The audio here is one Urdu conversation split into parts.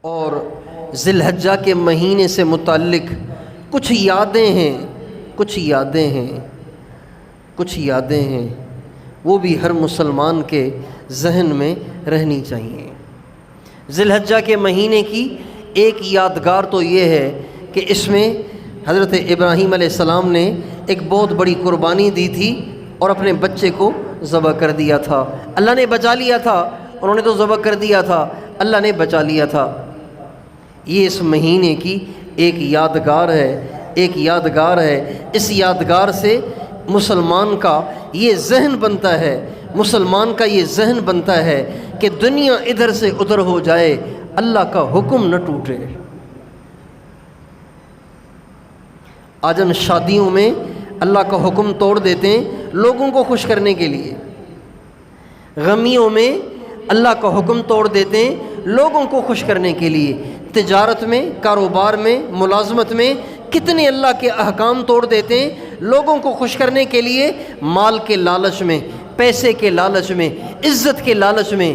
اور ذی الحجہ کے مہینے سے متعلق کچھ یادیں ہیں وہ بھی ہر مسلمان کے ذہن میں رہنی چاہیے۔ ذی الحجہ کے مہینے کی ایک یادگار تو یہ ہے کہ اس میں حضرت ابراہیم علیہ السلام نے ایک بہت بڑی قربانی دی تھی اور اپنے بچے کو ذبح کر دیا تھا۔ اللہ نے بچا لیا تھا، انہوں نے تو ذبح کر دیا تھا، اللہ نے بچا لیا تھا۔ یہ اس مہینے کی ایک یادگار ہے۔ اس یادگار سے مسلمان کا یہ ذہن بنتا ہے کہ دنیا ادھر سے ادھر ہو جائے، اللہ کا حکم نہ ٹوٹے۔ آج ہم شادیوں میں اللہ کا حکم توڑ دیتے ہیں لوگوں کو خوش کرنے کے لیے، غمیوں میں اللہ کا حکم توڑ دیتے ہیں لوگوں کو خوش کرنے کے لیے، تجارت میں، کاروبار میں، ملازمت میں کتنے اللہ کے احکام توڑ دیتے ہیں لوگوں کو خوش کرنے کے لیے، مال کے لالچ میں، پیسے کے لالچ میں، عزت کے لالچ میں۔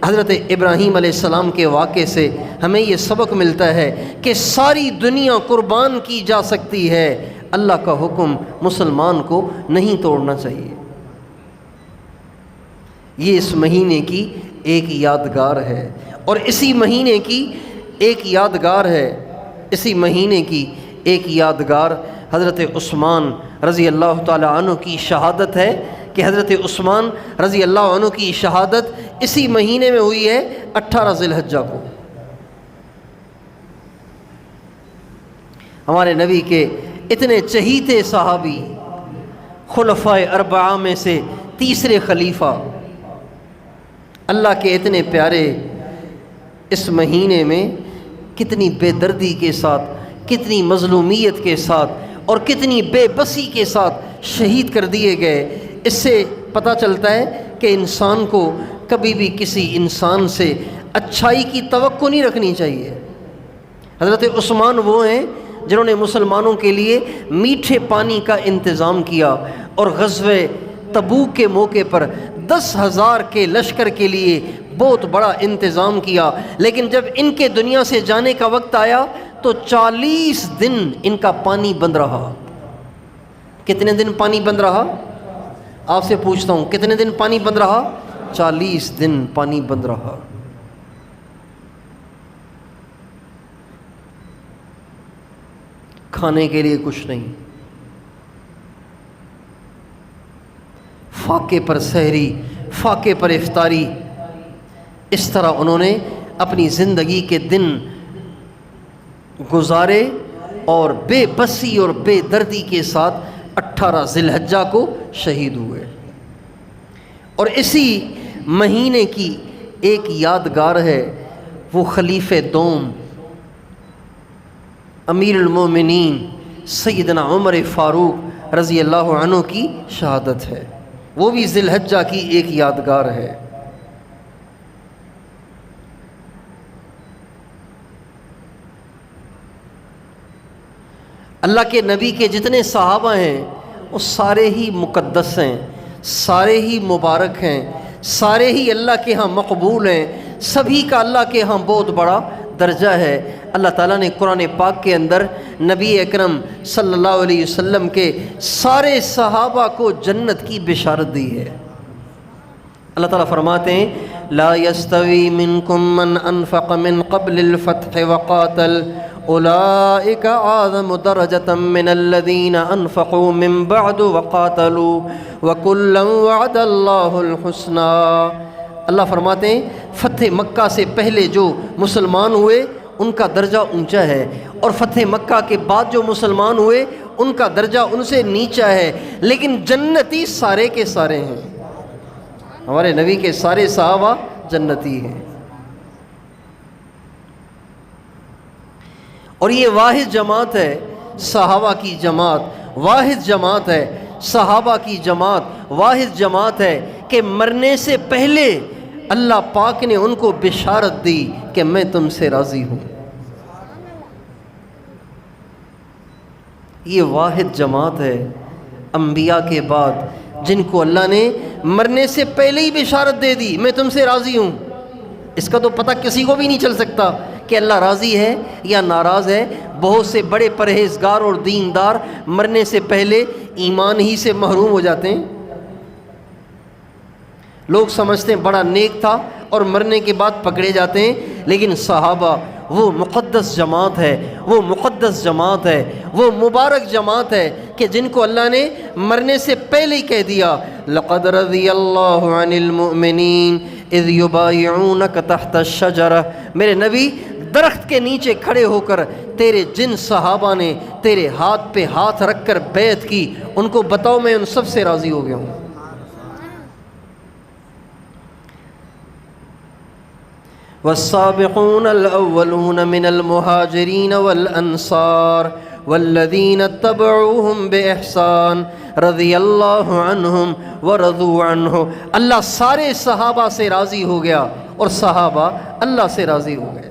حضرت ابراہیم علیہ السلام کے واقعے سے ہمیں یہ سبق ملتا ہے کہ ساری دنیا قربان کی جا سکتی ہے، اللہ کا حکم مسلمان کو نہیں توڑنا چاہیے۔ یہ اس مہینے کی ایک یادگار ہے، اور اسی مہینے کی ایک یادگار حضرت عثمان رضی اللہ تعالی عنہ کی شہادت ہے کہ حضرت عثمان رضی اللہ عنہ کی شہادت اسی مہینے میں ہوئی ہے، 18 ذی الحجہ کو۔ ہمارے نبی کے اتنے چہیتے صحابی، خلفائے اربعہ میں سے تیسرے خلیفہ، اللہ کے اتنے پیارے، اس مہینے میں کتنی بے دردی کے ساتھ، کتنی مظلومیت کے ساتھ اور کتنی بے بسی کے ساتھ شہید کر دیے گئے۔ اس سے پتہ چلتا ہے کہ انسان کو کبھی بھی کسی انسان سے اچھائی کی توقع نہیں رکھنی چاہیے۔ حضرت عثمان وہ ہیں جنہوں نے مسلمانوں کے لیے میٹھے پانی کا انتظام کیا، اور غزوہ تبوک کے موقع پر 10,000 کے لشکر کے لیے بہت بڑا انتظام کیا، لیکن جب ان کے دنیا سے جانے کا وقت آیا تو 40 دن ان کا پانی بند رہا۔ کتنے دن پانی بند رہا؟ آپ سے پوچھتا ہوں، کتنے دن پانی بند رہا؟ 40 دن پانی بند رہا۔ کھانے کے لیے کچھ نہیں، فاقے پر سحری، فاقے پر افطاری، اس طرح انہوں نے اپنی زندگی کے دن گزارے، اور بے بسی اور بے دردی کے ساتھ 18 ذی الحجہ کو شہید ہوئے۔ اور اسی مہینے کی ایک یادگار ہے، وہ خلیفہ دوم امیر المومنین سیدنا عمر فاروق رضی اللہ عنہ کی شہادت ہے، وہ بھی ذی الحجہ کی ایک یادگار ہے۔ اللہ کے نبی کے جتنے صحابہ ہیں وہ سارے ہی مقدس ہیں، سارے ہی مبارک ہیں، سارے ہی اللہ کے ہاں مقبول ہیں، سبھی کا اللہ کے ہاں بہت بڑا درجہ ہے۔ اللہ تعالیٰ نے قرآن پاک کے اندر نبی اکرم صلی اللہ علیہ وسلم کے سارے صحابہ کو جنت کی بشارت دی ہے۔ اللہ تعالیٰ فرماتے ہیں لا يستوی منکم من انفق من قبل الفتح وقاتل اولئک اعظم درجة من الذین انفقوا من بعد وقاتلوا وکلا وعد اللہ الحسنى۔ اللہ فرماتے ہیں فتح مکہ سے پہلے جو مسلمان ہوئے ان کا درجہ اونچا ہے، اور فتح مکہ کے بعد جو مسلمان ہوئے ان کا درجہ ان سے نیچا ہے، لیکن جنتی سارے کے سارے ہیں۔ ہمارے نبی کے سارے صحابہ جنتی ہیں، اور یہ واحد جماعت ہے صحابہ کی جماعت، واحد جماعت ہے صحابہ کی جماعت، واحد جماعت ہے کہ مرنے سے پہلے اللہ پاک نے ان کو بشارت دی کہ میں تم سے راضی ہوں۔ یہ واحد جماعت ہے انبیاء کے بعد جن کو اللہ نے مرنے سے پہلے ہی بشارت دے دی میں تم سے راضی ہوں۔ اس کا تو پتہ کسی کو بھی نہیں چل سکتا کہ اللہ راضی ہے یا ناراض ہے؟ بہت سے بڑے پرہیزگار اور دیندار مرنے سے پہلے ایمان ہی سے محروم ہو جاتے ہیں۔ لوگ سمجھتے ہیں بڑا نیک تھا اور مرنے کے بعد پکڑے جاتے ہیں، لیکن صحابہ وہ مقدس جماعت ہے، وہ مقدس جماعت ہے، وہ مبارک جماعت ہے کہ جن کو اللہ نے مرنے سے پہلے ہی کہہ دیا لقد رضی اللہ عن المؤمنین اذ یبایعونک تحت الشجرہ۔ میرے نبی، درخت کے نیچے کھڑے ہو کر تیرے جن صحابہ نے تیرے ہاتھ پہ ہاتھ رکھ کر بیعت کی، ان کو بتاؤ میں ان سب سے راضی ہو گیا ہوں۔ والسابقون الأولون من المهاجرين والأنصار والذين اتبعوهم بإحسان رضی اللہ عنہم ورضوا عنہ۔ اللہ سارے صحابہ سے راضی ہو گیا اور صحابہ اللہ سے راضی ہو گئے۔